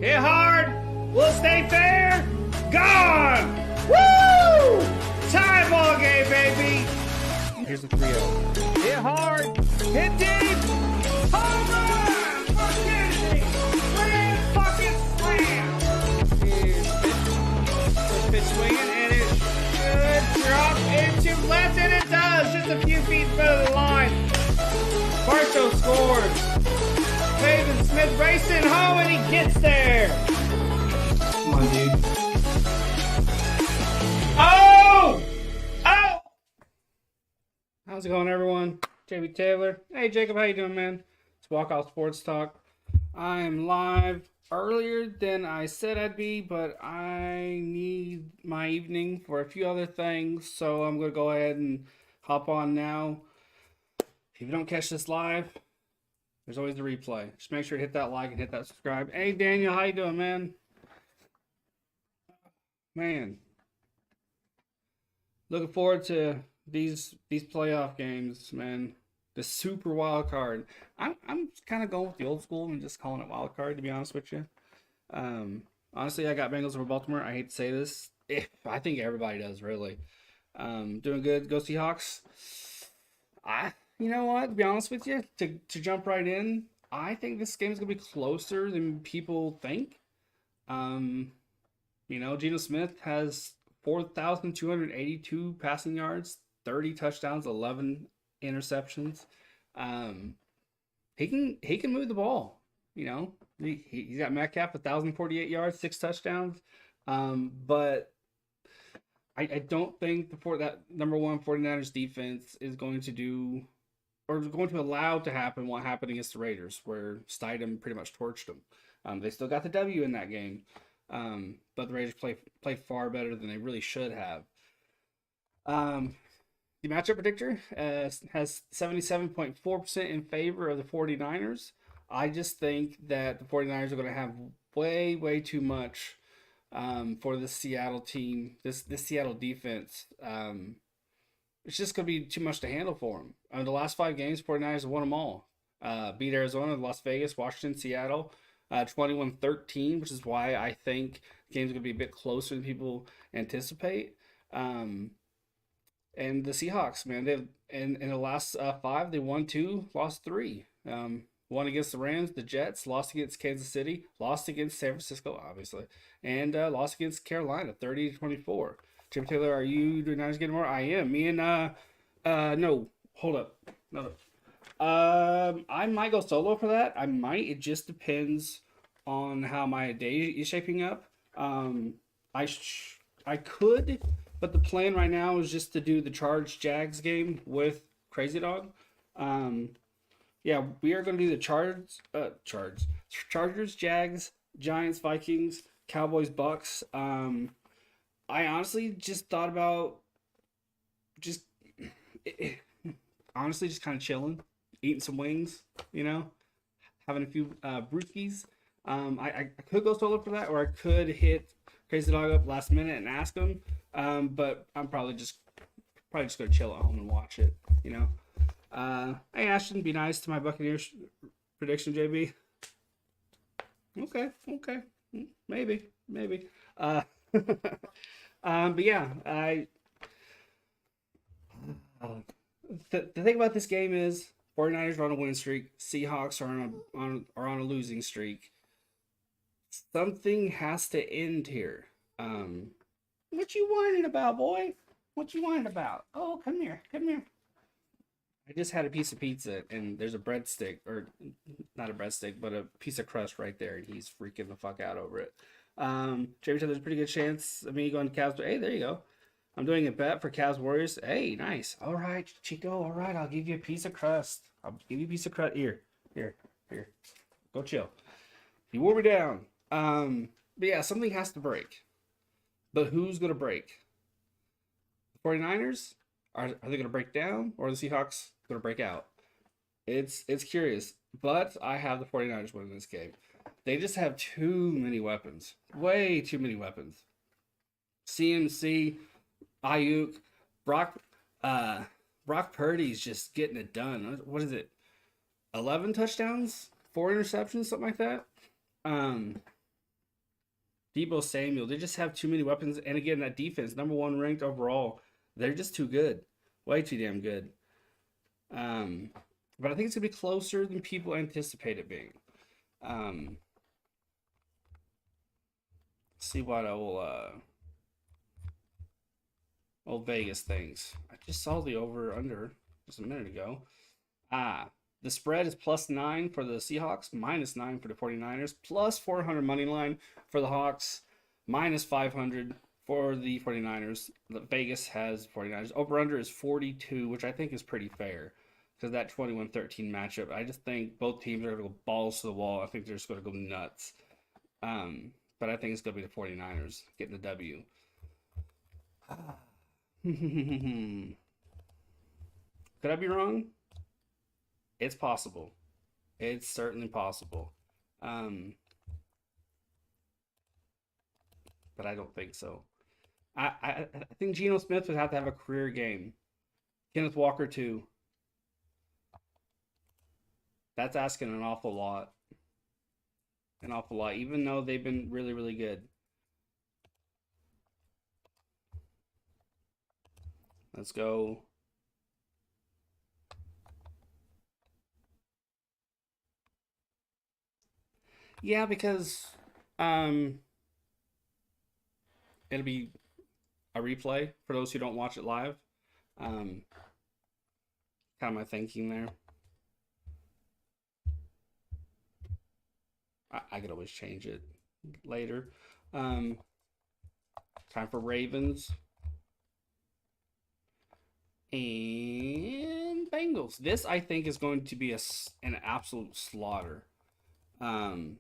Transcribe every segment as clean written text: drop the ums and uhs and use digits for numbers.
Hit hard. Will stay fair. Gone. Woo! Tie ball game, baby. Here's the 3-0. Hit hard. Hit deep. Home run for Kennedy. Grand fucking slam. Pitch swinging, and it should drop into left, and it does. Just a few feet in front of the line. Barstow scores. Pavin Smith racing home, and he gets there. Come on, dude. Oh! Oh! How's it going, everyone? JB Taylor. Hey, Jacob, how you doing, man? It's Walkout Sports Talk. I am live earlier than I said I'd be, but I need my evening for a few other things, so I'm going to go ahead and hop on now. If you don't catch this live, there's always the replay. Just make sure to hit that like and hit that subscribe. Hey, Daniel, how you doing, man? Man. Looking forward to these playoff games, man. The super wild card. I'm kind of going with the old school and just calling it wild card, to be honest with you. Honestly, I got Bengals over Baltimore. I hate to say this. I think everybody does, really. Doing good. Go Seahawks. You know what? To be honest with you, to jump right in, I think this game is going to be closer than people think. Geno Smith has 4,282 passing yards, 30 touchdowns, 11 interceptions. He can move the ball. He's got Metcalf 1,048 yards, 6 touchdowns. But I don't think that number one 49ers defense is going to do or is going to allow to happen what happened against the Raiders, where Stidham pretty much torched them. They still got the W in that game, but the Raiders play far better than they really should have. The matchup predictor has 77.4% in favor of the 49ers. I just think that the 49ers are going to have way, way too much for this Seattle team, this Seattle defense. It's just going to be too much to handle for them. The last 5 games, 49ers have won them all. Beat Arizona, Las Vegas, Washington, Seattle, 21-13, which is why I think the game's going to be a bit closer than people anticipate. And the Seahawks, man, they've in the last 5, they won 2, lost 3. Won against the Rams, the Jets, lost against Kansas City, lost against San Francisco, obviously, and lost against Carolina, 30-24. Jim Taylor, are you doing Niners getting more? I am. Me and no, hold up, no. I might go solo for that. I might. It just depends on how my day is shaping up. I could. But the plan right now is just to do the Jags game with Crazy Dog. Yeah, we are going to do the Chargers, Jags, Giants, Vikings, Cowboys, Bucks. I honestly just thought about honestly just kind of chilling, eating some wings, having a few brewskis. I could go solo for that, or I could hit Crazy Dog up last minute and ask him. But I'm probably just gonna chill at home and watch it. Hey Ashton, be nice to my Buccaneers prediction, JB. Okay, maybe. But yeah, the thing about this game is 49ers are on a winning streak, Seahawks are on a losing streak. Something has to end here. What you whining about, boy? What you whining about? Oh, come here. I just had a piece of pizza, and there's a breadstick, or not a breadstick, but a piece of crust right there, and he's freaking the fuck out over it. Jerry said there's a pretty good chance of me going to Cavs. Hey, there you go. I'm doing a bet for Cavs Warriors. Hey, nice. All right, Chico. All right, I'll give you a piece of crust. Here. Go chill. You wore me down. But yeah, something has to break. But who's going to break? The 49ers? Are they going to break down? Or are the Seahawks going to break out? It's curious. But I have the 49ers winning this game. They just have too many weapons. Way too many weapons. CMC, Ayuk, Brock Purdy's just getting it done. What is it? 11 touchdowns? 4 interceptions? Something like that? Debo Samuel. They just have too many weapons. And again, that defense, number one ranked overall, they're just too good. Way too damn good. Um, but I think it's gonna be closer than people anticipate it being. Um, see what I will old Vegas things. I just saw the over under just a minute ago. The spread is +9 for the Seahawks, -9 for the 49ers, +400 money line for the Hawks, -500 for the 49ers. Vegas has 49ers. Over under is 42, which I think is pretty fair because that 21-13 matchup. I just think both teams are going to go balls to the wall. I think they're just going to go nuts. But I think it's going to be the 49ers getting the W. Could I be wrong? It's possible. It's certainly possible. Um, but I don't think so. I think Geno Smith would have to have a career game. Kenneth Walker too. That's asking an awful lot. An awful lot, even though they've been really, really good. Let's go. Yeah, because um, it'll be a replay for those who don't watch it live. Um, kind of my thinking there. I could always change it later. Um, time for Ravens and Bengals. This I think is going to be an absolute slaughter. Um,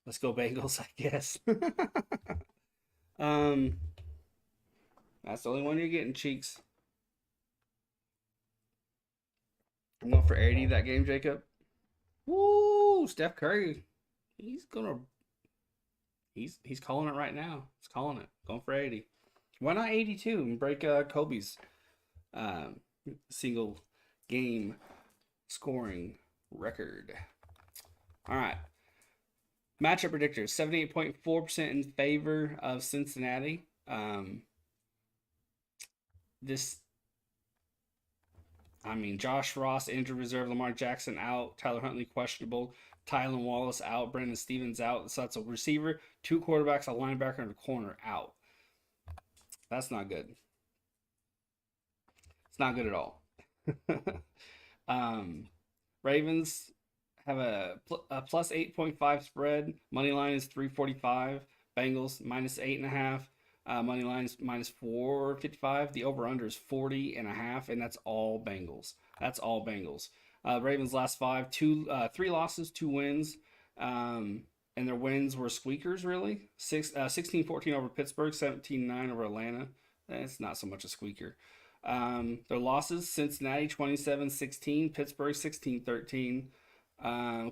let's go Bengals, I guess. um, that's the only one you're getting, cheeks. I'm going for 80 that game, Jacob. Woo! Steph Curry. He's gonna. He's calling it right now. He's calling it. Going for 80. Why not 82 and break Kobe's um, single game scoring record? All right. Matchup predictors: 78.4% in favor of Cincinnati. This I mean, Josh Ross, injured reserve, Lamar Jackson out, Tyler Huntley questionable, Tylan Wallace out, Brandon Stevens out. So that's a receiver, two quarterbacks, a linebacker, and a corner out. That's not good. It's not good at all. Ravens have a plus 8.5 spread. Money line is 345. Bengals -8.5. Money line is -455. The over under is 40.5, and that's all Bengals. That's all Bengals. Ravens last five, three losses, two wins. And their wins were squeakers, really. 16-14 over Pittsburgh, 17-9 over Atlanta. It's not so much a squeaker. Their losses: Cincinnati 27-16, Pittsburgh 16-13,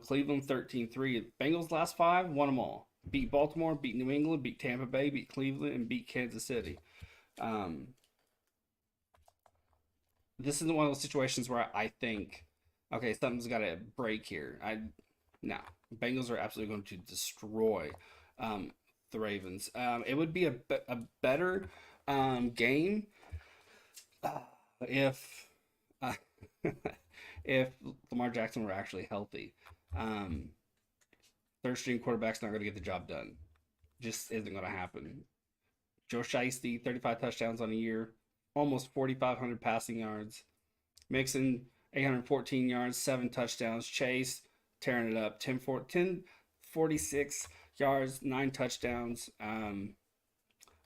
Cleveland 13-3. Bengals last five, won them all. Beat Baltimore, beat New England, beat Tampa Bay, beat Cleveland, and beat Kansas City. This is one of those situations where I think, okay, something's got to break here. No, Bengals are absolutely going to destroy the Ravens. It would be a better game if uh, if Lamar Jackson were actually healthy. Third string quarterback's not going to get the job done. Just isn't going to happen. Joe Shiesty, 35 touchdowns on a year, almost 4,500 passing yards. Mixon, 814 yards, 7 touchdowns. Chase, tearing it up, 1046 yards, 9 touchdowns.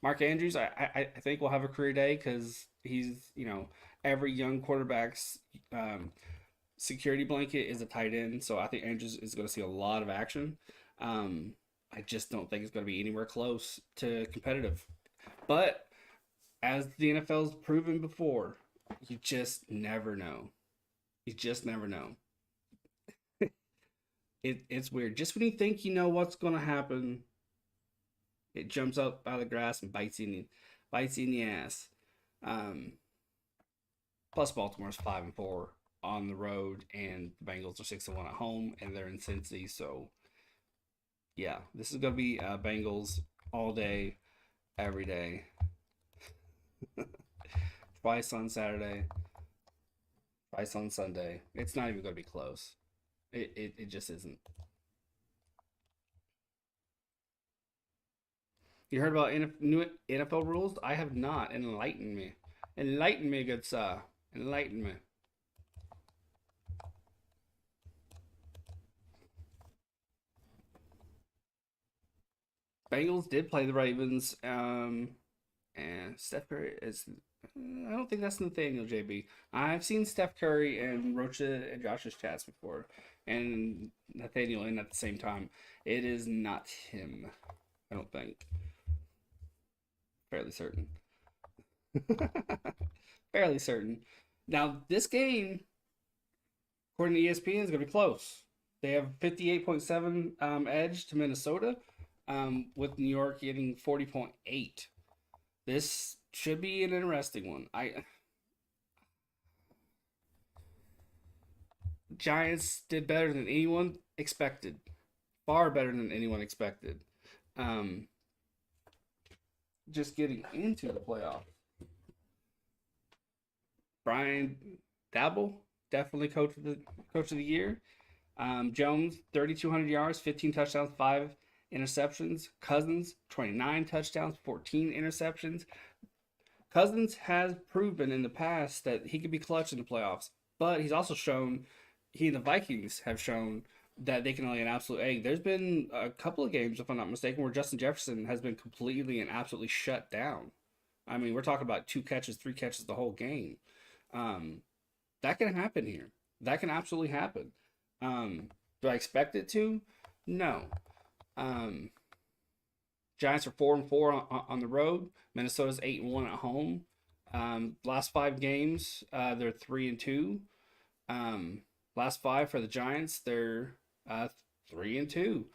Mark Andrews, I think will have a career day because he's, every young quarterback's security blanket is a tight end. So I think Andrews is going to see a lot of action. I just don't think it's going to be anywhere close to competitive. But as the NFL's proven before, you just never know. You just never know. It's weird. Just when you think you know what's going to happen, it jumps up out of the grass and bites you in the ass. Plus, Baltimore's 5-4 on the road, and the Bengals are 6-1 at home, and they're in Cincy. So, Yeah, this is gonna be Bengals all day, every day, twice on Saturday, twice on Sunday. It's not even gonna be close. It just isn't. You heard about new NFL rules? I have not. Enlighten me. Enlighten me, good sir. Enlighten me. Bengals did play the Ravens. And Steph Curry is. I don't think that's Nathaniel JB. I've seen Steph Curry and Rocha and Josh's chats before, and Nathaniel in at the same time. It is not him. I don't think. Fairly certain. Fairly certain. Now this game, according to ESPN, is going to be close. They have 58.7 edge to Minnesota, with New York getting 40.8. This should be an interesting one. Giants did better than anyone expected, far better than anyone expected. Um, just getting into the playoff. Brian Dabble, definitely coach of the year. Jones, 3,200 yards, 15 touchdowns, 5 interceptions. Cousins, 29 touchdowns, 14 interceptions. Cousins has proven in the past that he could be clutch in the playoffs, but he's also shown, he and the Vikings have shown that they can lay an absolute egg. There's been a couple of games, if I'm not mistaken, where Justin Jefferson has been completely and absolutely shut down. I mean, we're talking about 2 catches, 3 catches the whole game. Um, that can happen here. That can absolutely happen. Do I expect it to? No. Um, Giants are 4-4 on the road. Minnesota's 8-1 at home. Last 5 games, they're 3-2. Last 5 for the Giants, they're 3-2.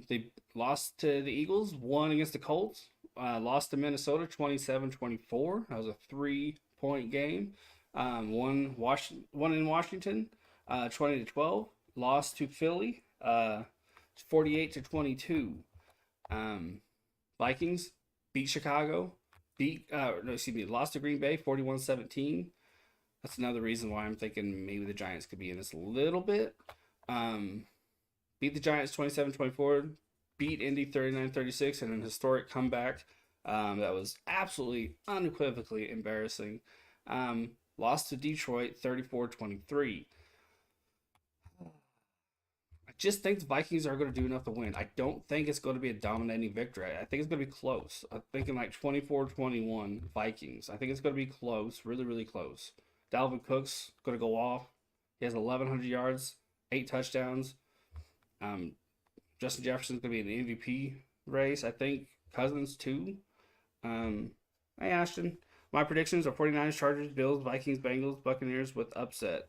They lost to the Eagles, won against the Colts, lost to Minnesota 27-24. That was a 3-point game. Won in Washington, 20-12. Lost to Philly, 48-22. Vikings beat Chicago, lost to Green Bay 41-17. That's another reason why I'm thinking maybe the Giants could be in this a little bit. Beat the Giants 27-24, beat Indy 39-36 in an historic comeback that was absolutely unequivocally embarrassing. Lost to Detroit 34-23. I just think the Vikings are going to do enough to win. I don't think it's going to be a dominating victory. I think it's going to be close. I'm thinking like 24-21 Vikings. I think it's going to be close, really, really close. Dalvin Cook's going to go off. He has 1,100 yards, 8 touchdowns. Justin Jefferson's going to be in the MVP race. I think Cousins too. Hey Ashton, my predictions are 49ers, Chargers, Bills, Vikings, Bengals, Buccaneers with upset.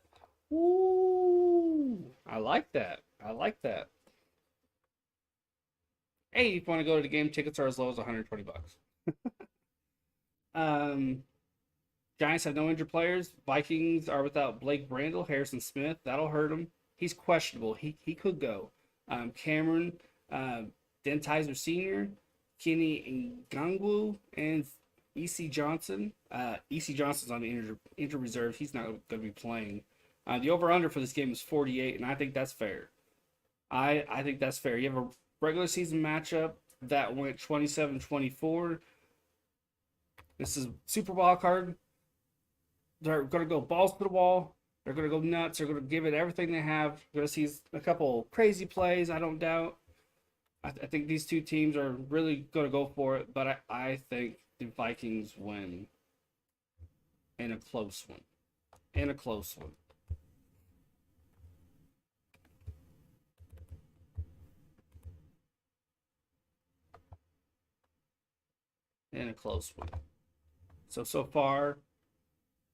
Ooh, I like that. I like that. Hey, if you want to go to the game, tickets are as low as 120 bucks. Um, Giants have no injured players. Vikings are without Blake Brandel, Harrison Smith. That'll hurt him. He's questionable. He could go. Cameron Dentizer Sr., Kenny Ngangwu, and E.C. Johnson. E.C. Johnson's on the injured reserve. He's not going to be playing. The over-under for this game is 48, and I think that's fair. I think that's fair. You have a regular season matchup that went 27-24. This is Super Wildcard. They're going to go balls to the wall. They're going to go nuts. They're going to give it everything they have. We're going to see a couple crazy plays, I don't doubt. I think these two teams are really going to go for it, but I think the Vikings win in a close one. In a close one. In a close one. So far,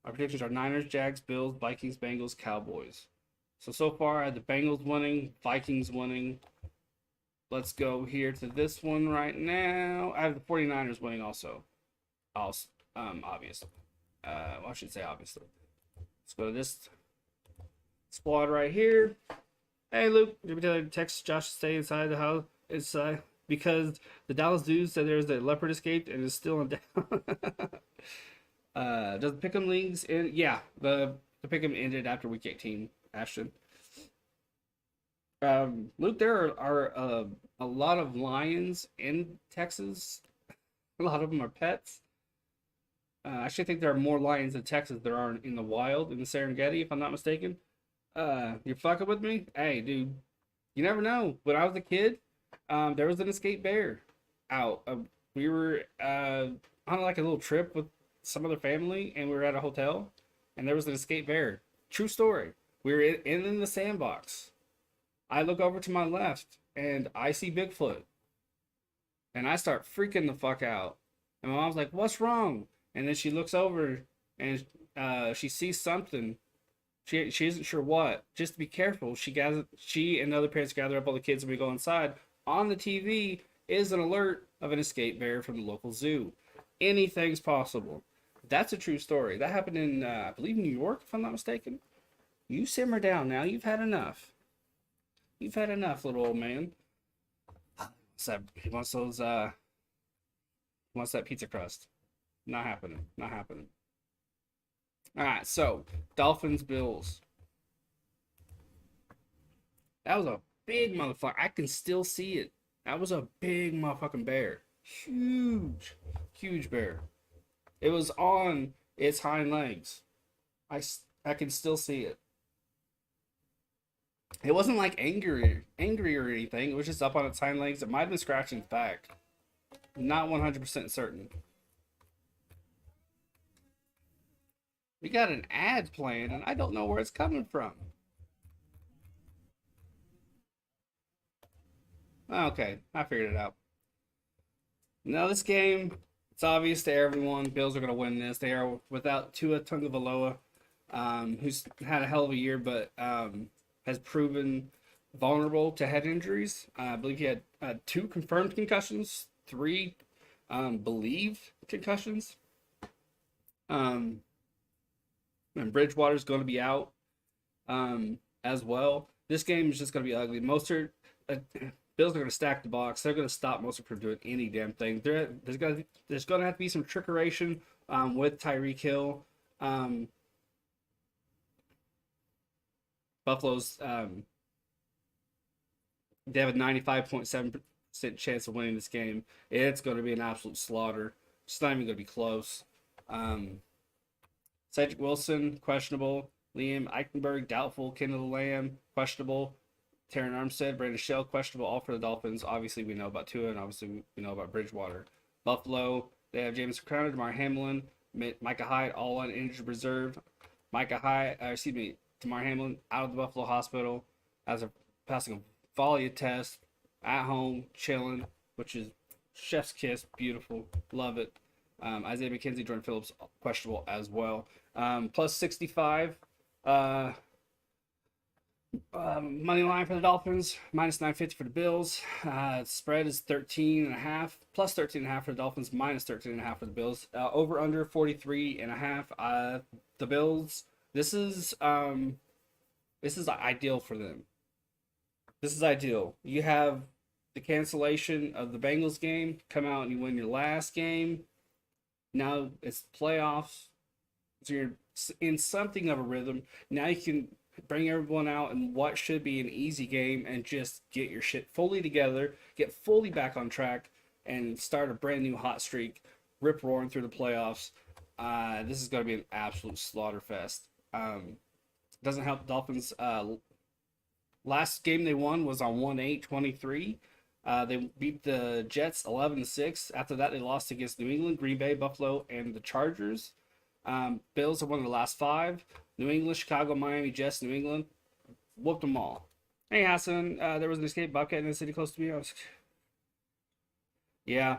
our predictions are Niners, Jags, Bills, Vikings, Bengals, Cowboys. So far, I had the Bengals winning, Vikings winning. Let's go here to this one right now. I have the 49ers winning also. Obviously. Well, I should say obviously. Let's go to this squad right here. Hey, Luke. Did we tell you to text Josh to stay inside the house? It's because the Dallas News said there's a leopard escaped and is still in down. Does the Pick'em leagues end? Yeah, the Pick'em ended after week 18. Ashton, Luke, there are a lot of lions in Texas. A lot of them are pets. I actually think there are more lions in Texas than there are in the wild in the Serengeti, if I'm not mistaken. You're fucking with me? Hey, dude, you never know. When I was a kid, there was an escaped bear out. We were on like a little trip with some other family, and we were at a hotel, and there was an escaped bear. True story. We were in the sandbox. I look over to my left, and I see Bigfoot, and I start freaking the fuck out. And my mom's like, "What's wrong?" And then she looks over, and she sees something. She isn't sure what. Just to be careful, she and other parents gather up all the kids and we go inside. On the TV is an alert of an escaped bear from the local zoo. Anything's possible. That's a true story. That happened in I believe New York, if I'm not mistaken. You simmer down now. You've had enough. You've had enough, little old man. So he wants those wants that pizza crust. Not happening. Not happening. All right, so Dolphins Bills. That was a big motherfucker. I can still see it. That was a big motherfucking bear. Huge, huge bear. It was on its hind legs. I can still see it. It wasn't like angry or anything. It was just up on its hind legs. It might have been scratching its back. Not 100% certain. We got an ad playing, and I don't know where it's coming from. Okay, I figured it out. Now this game, it's obvious to everyone. Bills are going to win this. They are without Tua Tagovailoa, who's had a hell of a year, but has proven vulnerable to head injuries. I believe he had 2 confirmed concussions, 3 believed concussions. And Bridgewater's going to be out as well. This game is just going to be ugly. Bills are going to stack the box. They're going to stop Mostert from doing any damn thing. There's going to have to be some trickeration with Tyreek Hill. Buffalo's they have a 95.7% chance of winning this game. It's going to be an absolute slaughter. It's not even going to be close. Cedric Wilson, questionable. Liam Eichenberg, doubtful. Kendall Lamb, questionable. Terran Armstead, Brandon Shell, questionable. All for the Dolphins. Obviously, we know about Tua, and obviously, we know about Bridgewater. Buffalo, they have James Crowder, Damar Hamlin, Micah Hyde, all on injured reserve. Damar Hamlin out of the Buffalo hospital as a passing a volley test at home, chilling, which is chef's kiss, beautiful, love it. Isaiah McKenzie, Jordan Phillips, questionable as well. Plus 65. Money line for the Dolphins, minus 950 for the Bills. Spread is 13.5, plus 13.5 for the Dolphins, minus 13.5 for the Bills. Over under 43.5. The Bills. This is ideal for them. This is ideal. You have the cancellation of the Bengals game. Come out and you win your last game. Now it's playoffs. So you're in something of a rhythm. Now you can bring everyone out in what should be an easy game and just get your shit fully together, get fully back on track, and start a brand new hot streak, rip roaring through the playoffs. This is going to be an absolute slaughter fest. Doesn't help the Dolphins. Last game they won was on 1-8-23. They beat the Jets 11-6. After that, they lost against New England, Green Bay, Buffalo, and the Chargers. Bills have won the last 5. New England, Chicago, Miami, Jets, New England. Whooped them all. Hey, Hassan, there was an escaped bobcat in the city close to me. Yeah,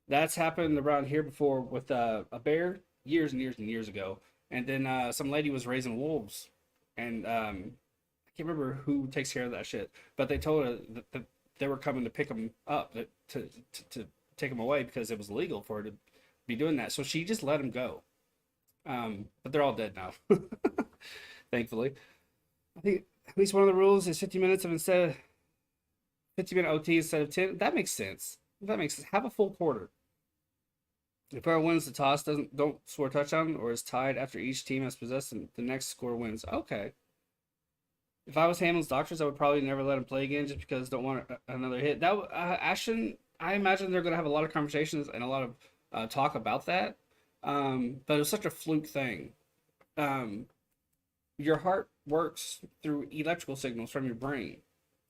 that's happened around here before with a bear years and years and years ago. And then some lady was raising wolves. And I can't remember who takes care of that shit. But they told her that they were coming to pick them up, to take them away because it was illegal for her to be doing that. So she just let them go. But they're all dead now, thankfully. I think at least one of the rules is 50 minutes of instead of 50-minute OT instead of 10. That makes sense. That makes sense. Have a full quarter. If whoever wins the toss don't score a touchdown or is tied after each team has possessed, the next score wins. Okay. If I was Hamlin's doctors, I would probably never let him play again just because I don't want another hit. That Ashton, I imagine they're going to have a lot of conversations and a lot of talk about that. But it was such a fluke thing. Your heart works through electrical signals from your brain,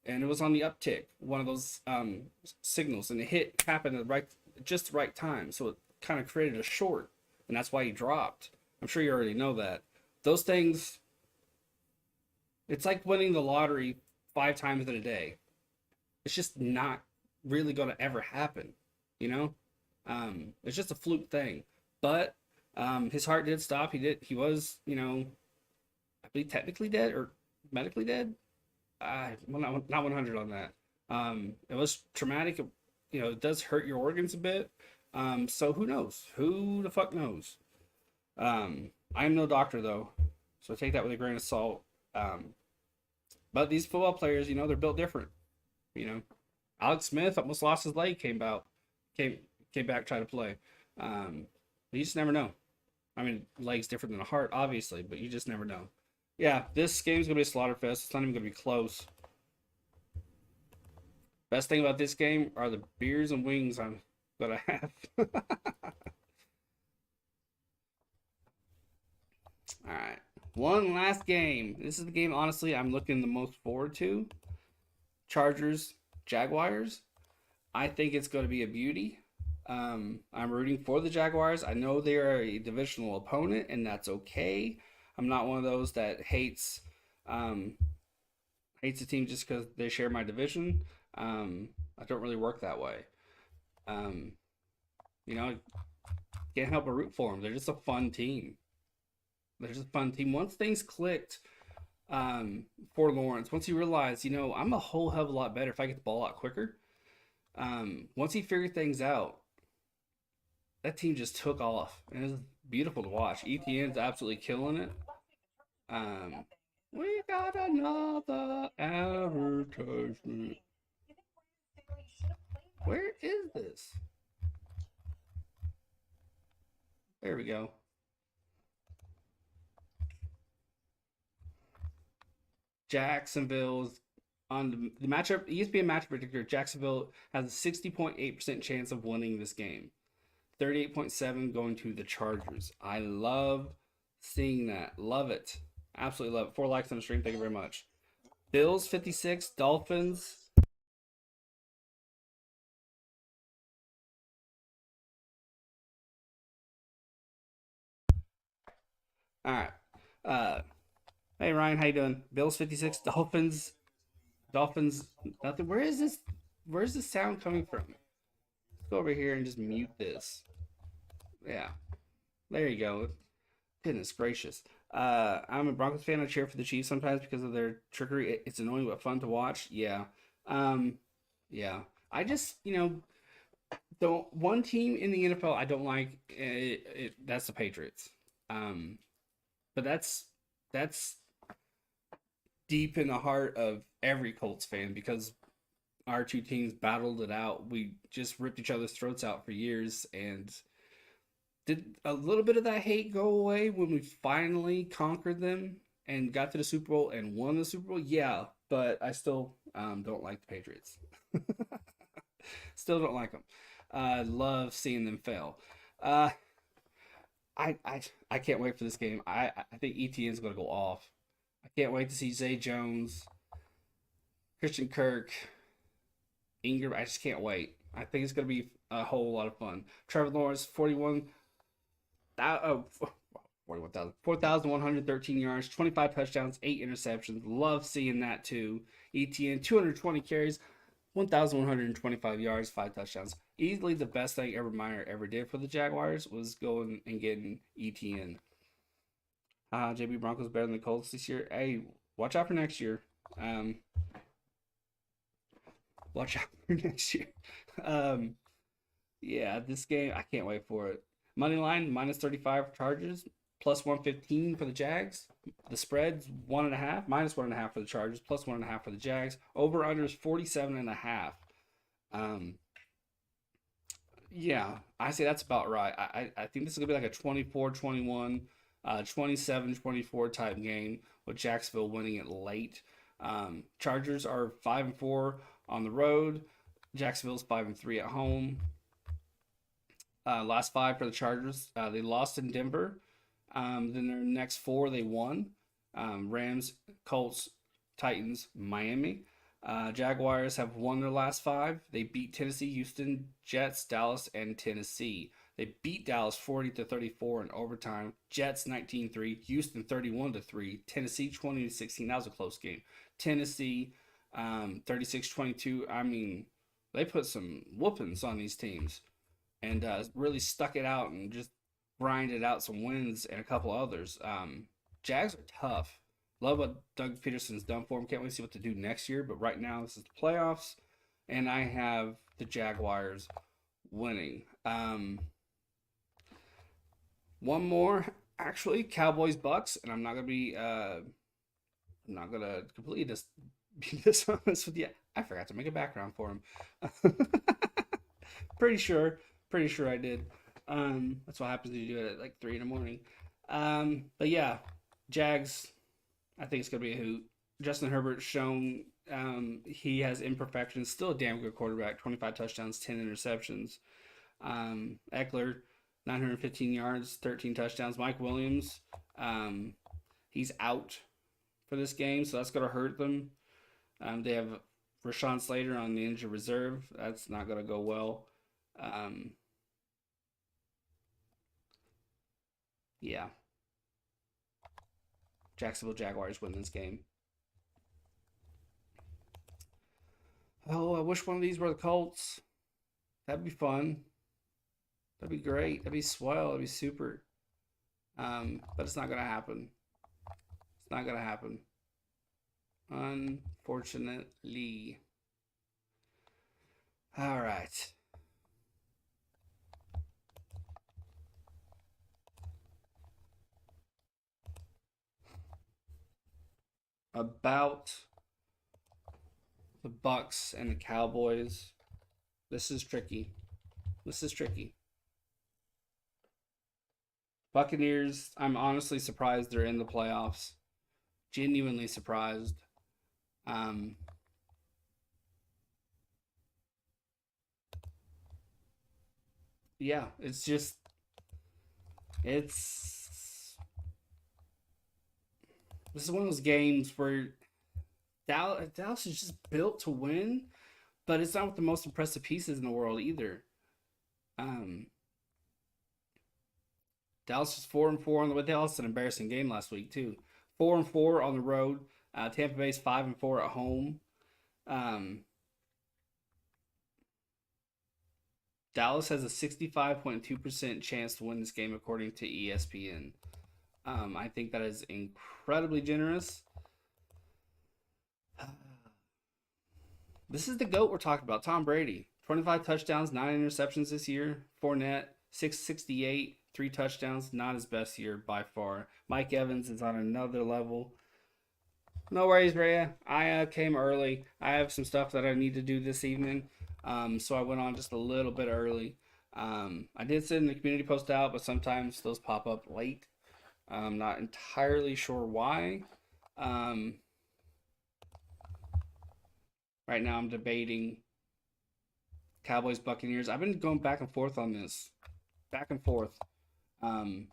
and it was on the uptick, one of those signals, and the hit happened at just the right time, so it kind of created a short, and that's why he dropped. I'm sure you already know that. Those things, it's like winning the lottery 5 times in a day. It's just not really going to ever happen, you know? It's just a fluke thing. But his heart did stop. He was, I believe technically dead or medically dead. Well, not 100 on that. It was traumatic. It does hurt your organs a bit. So who knows? Who the fuck knows? I'm no doctor though, so take that with a grain of salt. But these football players, they're built different. Alex Smith almost lost his leg, came back, tried to play. You just never know. I mean, leg's different than a heart, obviously, but you just never know. Yeah, this game's gonna be a slaughterfest. It's not even gonna be close. Best thing about this game are the beers and wings I'm gonna have. All right, one last game. This is the game, honestly, I'm looking the most forward to. Chargers, Jaguars. I think it's going to be a beauty. I'm rooting for the Jaguars. I know they are a divisional opponent, and that's okay. I'm not one of those that hates the team just because they share my division. I don't really work that way. Can't help but root for them. They're just a fun team. Once things clicked for Lawrence, once he realized, I'm a whole hell of a lot better if I get the ball out quicker. Once he figured things out, that team just took off, and it was beautiful to watch. ETN's absolutely killing it. We got another advertisement. Where is this? There we go. Jacksonville's on the matchup, ESPN matchup predictor. Jacksonville has a 60.8% chance of winning this game. 38.7 going to the Chargers. I love seeing that. Love it. Absolutely love it. 4 likes on the stream. Thank you very much. Bills 56, Dolphins. All right. Hey Ryan, how you doing? Bills 56, Dolphins nothing. Where is this sound coming from? Let's go over here and just mute this. Yeah. There you go. Goodness gracious. I'm a Broncos fan. I cheer for the Chiefs sometimes because of their trickery. It's annoying but fun to watch. Yeah. Yeah. I just, the one team in the NFL I don't like, that's the Patriots. But that's deep in the heart of every Colts fan because our two teams battled it out. We just ripped each other's throats out for years, and did a little bit of that hate go away when we finally conquered them and got to the Super Bowl and won the Super Bowl? Yeah, but I still don't like the Patriots. Still don't like them. Love seeing them fail. I can't wait for this game. I think ETN's going to go off. I can't wait to see Zay Jones, Christian Kirk, Ingram. I just can't wait. I think it's going to be a whole lot of fun. Trevor Lawrence, 4,113 yards, 25 touchdowns, 8 interceptions. Love seeing that too. ETN, 220 carries, 1,125 yards, 5 touchdowns. Easily the best thing Urban Meyer ever did for the Jaguars was going and getting ETN. JB Broncos better than the Colts this year. Hey, watch out for next year. Watch out for next year. Yeah, this game, I can't wait for it. Money line, minus 35 Chargers. plus 115 for the Jags. The spread's 1.5, minus 1.5 for the Chargers, plus 1.5 for the Jags. Over under is 47.5. Um, yeah, I say that's about right. I think this is gonna be like a 24-21, 27-24 type game with Jacksonville winning it late. Chargers are 5-4 on the road. Jacksonville's 5-3 at home. Last five for the Chargers. They lost in Denver. Then their next four they won. Rams, Colts, Titans, Miami. Jaguars have won their last five. They beat Tennessee, Houston, Jets, Dallas, and Tennessee. They beat Dallas 40-34 in overtime. Jets 19-3, Houston 31-3, Tennessee 20-16. That was a close game. Tennessee 36-22. I mean, they put some whoopings on these teams and really stuck it out and just grinded out some wins and a couple others. Jags are tough. Love what Doug Peterson's done for them. Can't wait to see what to do next year. But right now, this is the playoffs, and I have the Jaguars winning. One more, actually, Cowboys Bucks, and I'm not gonna completely just be dishonest with you. I forgot to make a background for him. pretty sure I did. That's what happens when you do it at like 3 in the morning. But yeah, Jags. I think it's going to be a hoot. Justin Herbert's shown he has imperfections. Still a damn good quarterback. 25 touchdowns, 10 interceptions. Eckler, 915 yards, 13 touchdowns. Mike Williams, he's out for this game, so that's going to hurt them. They have Rashawn Slater on the injured reserve. That's not going to go well. Yeah. Jacksonville Jaguars win this game. Oh, I wish one of these were the Colts. That'd be fun. That'd be great. That'd be swell. That'd be super. But it's not gonna happen. It's not gonna happen. Unfortunately. All right. About the Bucks and the Cowboys. This is tricky. Buccaneers, I'm honestly surprised they're in the playoffs. Genuinely surprised. Yeah, it's this is one of those games where Dallas is just built to win, but it's not with the most impressive pieces in the world either. Um, Dallas was 4-4 on the way. They lost an embarrassing game last week too. 4-4 on the road. Tampa Bay's 5-4 at home. Um, Dallas has a 65.2% chance to win this game according to ESPN. I think that is incredibly generous. This is the GOAT we're talking about, Tom Brady. 25 touchdowns, 9 interceptions this year. Fournette, 668, 3 touchdowns. Not his best year by far. Mike Evans is on another level. No worries, Rhea. I came early. I have some stuff that I need to do this evening. So I went on just a little bit early. I did send the community post out, but sometimes those pop up late. I'm not entirely sure why. Right now I'm debating Cowboys Buccaneers. I've been going back and forth on this. Back and forth. Back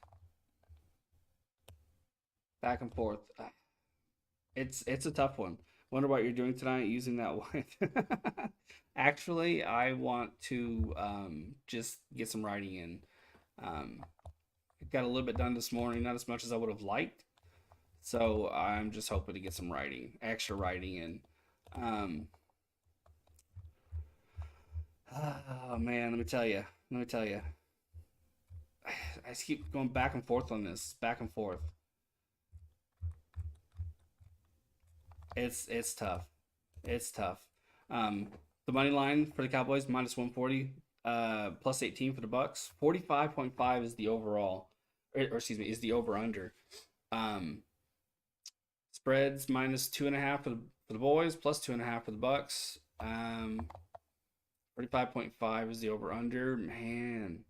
and forth. It's a tough one. Wonder what you're doing tonight using that wine. Actually, I want to just get some writing in. Got a little bit done this morning, not as much as I would have liked. So I'm just hoping to get some extra writing in. Oh man, let me tell you. I just keep going back and forth on this, back and forth. It's tough. It's tough. The money line for the Cowboys minus 140, plus 18 for the Bucks. 45.5 is the overall. or excuse me, is the over under. Um, Spreads minus 2.5 for the boys, plus 2.5 for the Bucks. 45.5 is the over under. Man,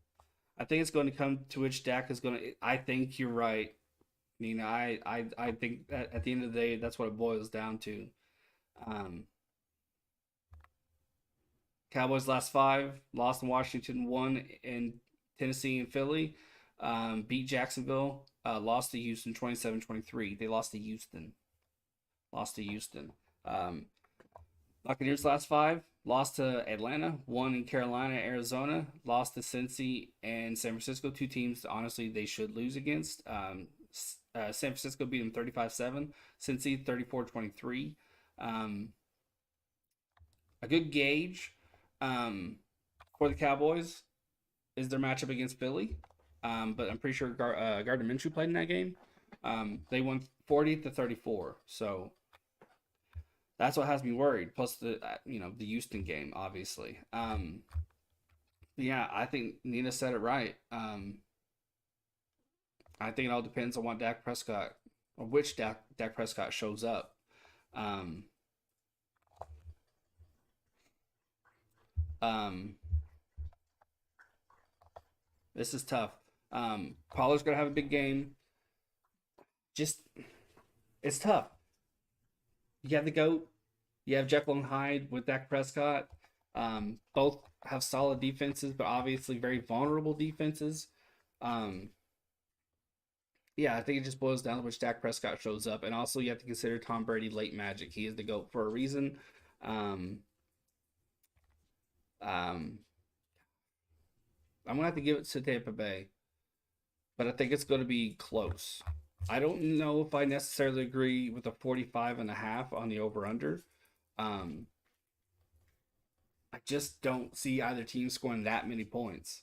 I think it's going to come to which Dak is going to. I think you're right, Nina. I think that at the end of the day, that's what it boils down to. Um, Cowboys last five, lost in Washington, won in Tennessee and Philly, beat Jacksonville, lost to Houston 27-23. They lost to Houston. Lost to Houston. Buccaneers last five, lost to Atlanta, won in Carolina, Arizona, lost to Cincy and San Francisco, two teams honestly they should lose against. San Francisco beat them 35-7, Cincy 34-23. A good gauge for the Cowboys is their matchup against Philly. But I'm pretty sure Gardner Minshew played in that game. They won 40-34. So that's what has me worried. Plus the the Houston game, obviously. Yeah, I think Nina said it right. I think it all depends on what Dak Prescott or which Dak Prescott shows up. Um, this is tough. Pollard's gonna have a big game. Just it's tough. You have the GOAT. You have Jekyll and Hyde with Dak Prescott. Both have solid defenses, but obviously very vulnerable defenses. Yeah, I think it just boils down to which Dak Prescott shows up. And also you have to consider Tom Brady late magic. He is the GOAT for a reason. Um, um, I'm gonna have to give it to Tampa Bay, but I think it's going to be close. I don't know if I necessarily agree with the 45.5 on the over under. Um, I just don't see either team scoring that many points.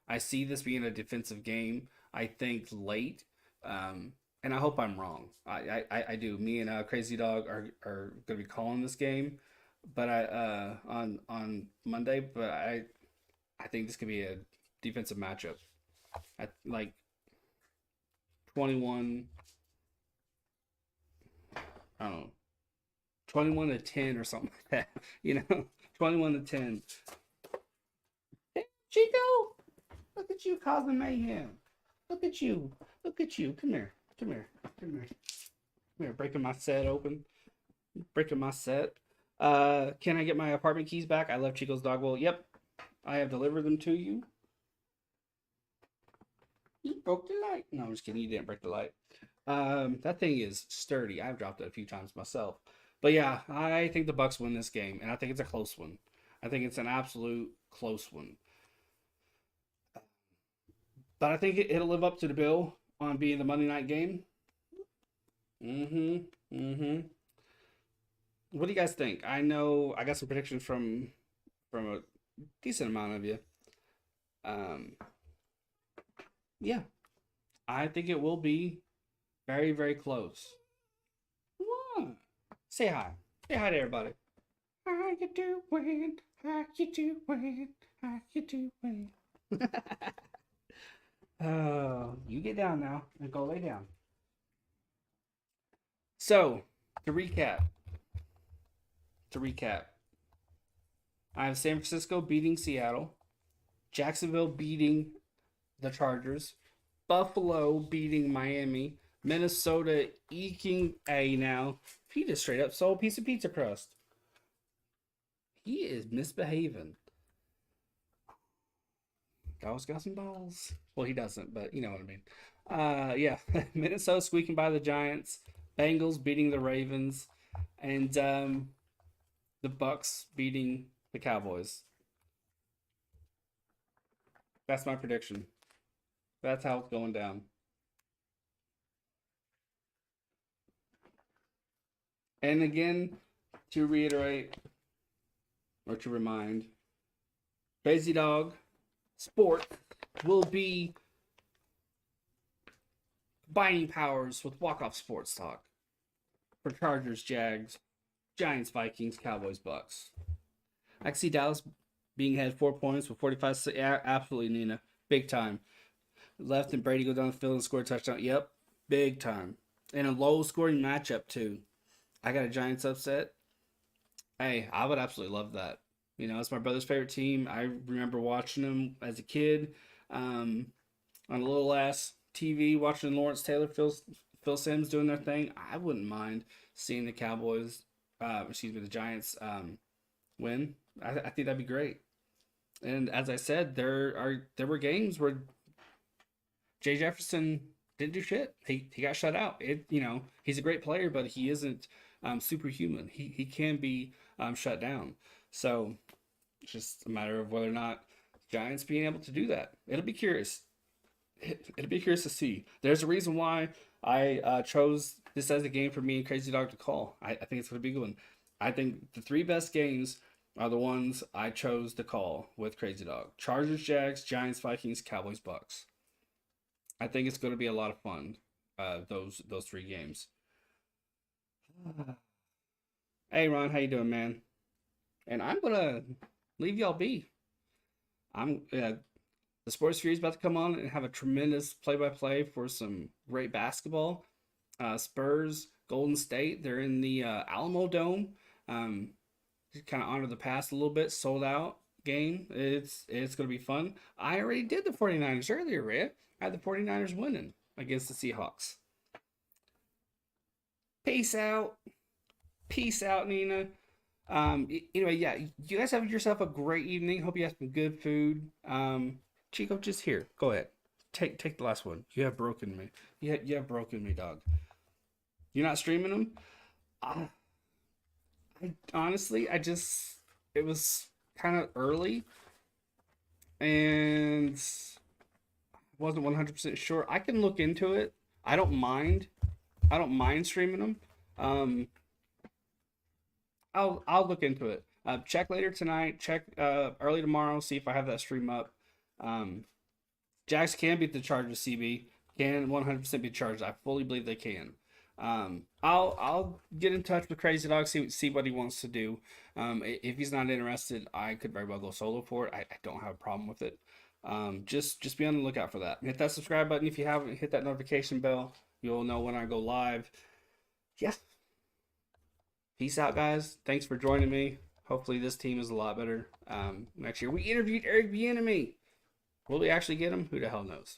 I see this being a defensive game. I think late, and I hope I'm wrong. I do. Me and Crazy Dog are going to be calling this game, but on Monday. But I think this could be a defensive matchup. Like 21. I don't know. 21-10 or something like that. 21-10. Hey, Chico, look at you causing mayhem. Look at you. Look at you. Come here. Come here. Come here. Come here. Breaking my set open. Breaking my set. Can I get my apartment keys back? I left Chico's dog bowl. Yep. I have delivered them to you. You broke the light. No, I'm just kidding. You didn't break the light. That thing is sturdy. I've dropped it a few times myself. But yeah, I think the Bucks win this game, and I think it's a close one. I think it's an absolute close one. But I think it'll live up to the bill on being the Monday night game. Mm-hmm. Mm-hmm. What do you guys think? I know I got some predictions from a decent amount of you. Um, yeah, I think it will be very, very close. What? Say hi. Say hi to everybody. How you doing? How you doing? How you doing? Oh, you get down now and go lay down. So, to recap, I have San Francisco beating Seattle, Jacksonville beating the Chargers, Buffalo beating Miami, Minnesota eking a now. He just straight up sold a piece of pizza crust. He is misbehaving. Dog's got some balls. Well, he doesn't, but you know what I mean. Yeah, Minnesota squeaking by the Giants, Bengals beating the Ravens, and the Bucks beating the Cowboys. That's my prediction. That's how it's going down. And again, to reiterate or to remind, Crazy Dog Sport will be combining powers with Walk-Off Sports Talk for Chargers, Jags, Giants, Vikings, Cowboys, Bucks. I can see Dallas being ahead 4 points with 45. Yeah, absolutely, Nina. Big time. Left and Brady go down the field and score a touchdown. Yep, big time. In a low scoring matchup too. I got a Giants upset. Hey, I would absolutely love that. You know, it's my brother's favorite team. I remember watching them as a kid, um, on a little ass TV, watching Lawrence Taylor, Phil Simms doing their thing. I wouldn't mind seeing the Cowboys, the Giants, win. I think that'd be great. And as I said, there were games where Jay Jefferson didn't do shit. He got shut out. He's a great player, but he isn't superhuman. He can be shut down. So it's just a matter of whether or not Giants being able to do that. It'll be curious. It'll be curious to see. There's a reason why I chose this as a game for me and Crazy Dog to call. I think it's going to be a good one. I think the three best games are the ones I chose to call with Crazy Dog: Chargers, Jags, Giants, Vikings, Cowboys, Bucks. I think it's going to be a lot of fun. Those three games. Hey Ron, how you doing, man? And I'm gonna leave y'all be. I'm The Sports Fury is about to come on and have a tremendous play-by-play for some great basketball. Spurs, Golden State, they're in the Alamo Dome. Um, kind of honor the past a little bit. Sold out game. It's going to be fun. I already did the 49ers earlier, Ray. I had the 49ers winning against the Seahawks. Peace out. Peace out, Nina. Anyway, yeah, you guys have yourself a great evening. Hope you have some good food. Chico, just here. Go ahead. Take the last one. You have broken me. You have broken me, dog. You're not streaming them? I honestly, it was kind of early and wasn't 100% sure. I can look into it. I don't mind. I don't mind streaming them. I'll look into it. Check later tonight. Check early tomorrow. See if I have that stream up. Jags can beat the Chargers. CB can 100% be charged. I fully believe they can. I'll get in touch with Crazy Dog, see what he wants to do. If he's not interested, I could very well go solo for it. I don't have a problem with it. Just be on the lookout for that. Hit that subscribe button if you haven't. Hit that notification bell. You'll know when I go live. Yeah. Peace out, guys. Thanks for joining me. Hopefully this team is a lot better next year. We interviewed Eric Bieniemy. Will we actually get him? Who the hell knows?